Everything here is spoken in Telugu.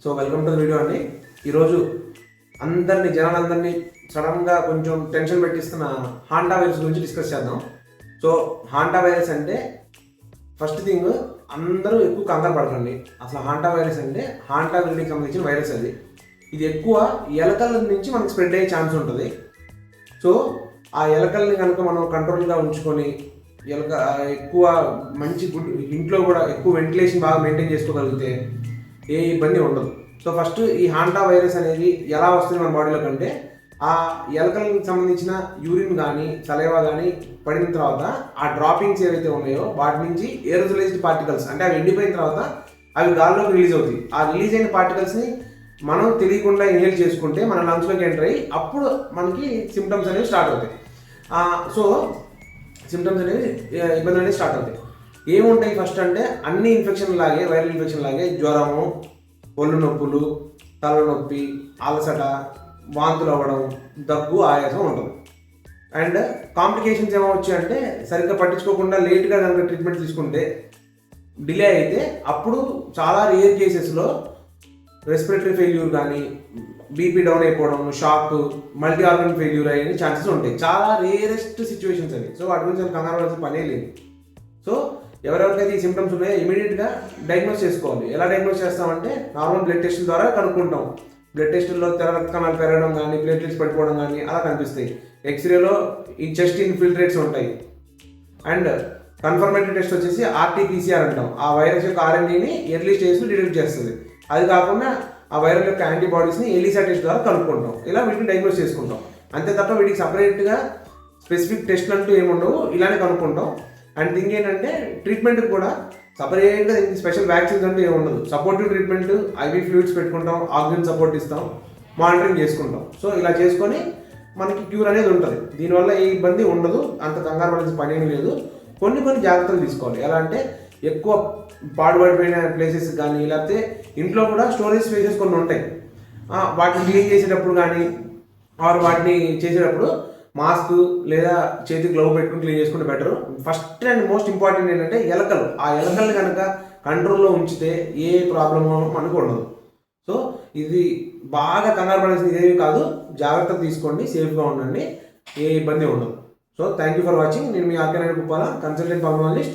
So welcome to the video అండి. ఈరోజు జనాలందరినీ సడన్గా కొంచెం టెన్షన్ పెట్టిస్తున్న హాంటా వైరస్ గురించి డిస్కస్ చేద్దాం. సో హాంటా వైరస్ అంటే ఫస్ట్ థింగ్ అందరూ ఎక్కువ కంగారు పడకండి. అసలు హాంటా వైరస్ అంటే హాంటా వ్రిడికి సంబంధించిన వైరస్ అది. ఇది ఎక్కువ ఎలకల నుంచి మనకు స్ప్రెడ్ అయ్యే ఛాన్స్ ఉంటుంది. సో ఆ ఎలకల్ని కనుక మనం కంట్రోల్గా ఉంచుకొని ఎక్కువ మంచి ఇంట్లో కూడా ఎక్కువ వెంటిలేషన్ బాగా మెయింటైన్ చేసుకోగలిగితే ఏ ఇబ్బంది ఉండదు. సో ఫస్ట్ ఈ హాంటా వైరస్ అనేది ఎలా వస్తుంది మన బాడీలో కంటే ఆ ఎలకలకు సంబంధించిన యూరిన్ కానీ సలైవా కానీ పడిన తర్వాత ఆ డ్రాపింగ్స్ ఏవైతే ఉన్నాయో వాటి నుంచి ఏరోజలైజ్డ్ పార్టికల్స్ అంటే అవి ఎండిపోయిన తర్వాత అవి గాల్లోకి రిలీజ్ అవుతాయి. ఆ రిలీజ్ అయిన పార్టికల్స్ని మనం తెలియకుండా ఇన్హేల్ చేసుకుంటే మన లంగ్స్లోకి ఎంటర్ అయ్యి అప్పుడు మనకి సిమ్టమ్స్ అనేవి స్టార్ట్ అవుతాయి. సో సిమ్టమ్స్ అనేవి ఇబ్బందులు అనేవి స్టార్ట్ అవుతాయి. ఏముంటాయి ఫస్ట్ అంటే అన్ని ఇన్ఫెక్షన్ లాగే వైరల్ ఇన్ఫెక్షన్ లాగే జ్వరము, ఒళ్ళు నొప్పులు, తలనొప్పి, అలసట, వాంతులు అవ్వడం, దగ్గు, ఆయాసం ఉంటుంది. అండ్ కాంప్లికేషన్స్ ఏమవచ్చు అంటే సరిగ్గా పట్టించుకోకుండా లేట్గా కనుక ట్రీట్మెంట్ తీసుకుంటే డిలే అయితే అప్పుడు చాలా రేర్ కేసెస్లో రెస్పిరేటరీ ఫెయిల్యూర్ కానీ బీపీ డౌన్ అయిపోవడం, షాక్, మల్టీ ఆర్గన్ ఫెయిల్యూర్ అయ్యే ఛాన్సెస్ ఉంటాయి. చాలా రేరెస్ట్ సిచ్యువేషన్స్ అవి. సో వాటి గురించి కంగారు పడాల్సిన పనే లేదు. సో ఎవరెవరికైతే ఈ సిమ్టమ్స్ ఉన్నాయో ఇమీడియట్గా డయాగ్నోస్ చేసుకోవాలి. ఎలా డయాగ్నోస్ చేస్తామంటే నార్మల్ బ్లడ్ టెస్టుల ద్వారా కనుక్కుంటాం. బ్లడ్ టెస్టుల్లో తెల్ల రక్త కణాలు పెరగడం కానీ ప్లేట్లెట్స్ పడిపోవడం కానీ అలా కనిపిస్తాయి. ఎక్స్రేలో ఈ చెస్ట్ ఇన్ఫిల్ట్రేట్స్ ఉంటాయి. అండ్ కన్ఫర్మేటరీ టెస్ట్ వచ్చేసి ఆర్టీపీసీఆర్ అంటాం. ఆ వైరస్ యొక్క ఆర్ఎన్ఏని ఎర్లీ స్టేజ్లో డిటెక్ట్ చేస్తుంది. అది కాకుండా ఆ వైరల్ యొక్క యాంటీబాడీస్ని ఎలిసా టెస్ట్ ద్వారా కనుక్కుంటాం. ఇలా వీటిని డయాగ్నోస్ చేసుకుంటాం. అంతే తప్ప వీటికి సపరేట్గా స్పెసిఫిక్ టెస్ట్లు అంటూ ఏముండవు, ఇలానే కనుక్కుంటాం. అండ్ థింగ్ ఏంటంటే ట్రీట్మెంట్ కూడా సపరేట్గా దీనికి స్పెషల్ వ్యాక్సిన్స్ అంటూ ఏమి ఉండదు. సపోర్టివ్ ట్రీట్మెంట్, ఐవీ ఫ్లూయిడ్స్ పెట్టుకుంటాం, ఆక్సిజన్ సపోర్ట్ ఇస్తాం, మానిటరింగ్ చేసుకుంటాం. సో ఇలా చేసుకొని మనకి క్యూర్ అనేది ఉంటుంది. దీనివల్ల ఏ ఇబ్బంది ఉండదు, అంత కంగారు పడాల్సిన పని ఏమి లేదు. కొన్ని జాగ్రత్తలు తీసుకోవాలి. ఎలా అంటే ఎక్కువ పాడుపడిపోయిన ప్లేసెస్ కానీ లేకపోతే ఇంట్లో కూడా స్టోరేజ్ స్పేసెస్ కొన్ని ఉంటాయి. వాటిని క్లీన్ చేసేటప్పుడు కానీ వాటిని చేసేటప్పుడు మాస్క్ లేదా చేతి గ్లౌ పెట్టుకుని క్లీన్ చేసుకుంటే better. First and most important ఏంటంటే ఎలకలు. ఆ ఎలకల్ని కనుక కంట్రోల్లో ఉంచితే ఏ ప్రాబ్లమ్ మనకు ఉండదు. సో ఇది బాగా కంగారు పడాల్సింది ఇదేమి కాదు. జాగ్రత్తలు తీసుకోండి, సేఫ్గా ఉండండి, ఏ ఇబ్బంది ఉండదు. So thank you for watching. నేను మీ R K Naidu Kuppala, consultant pulmonologist.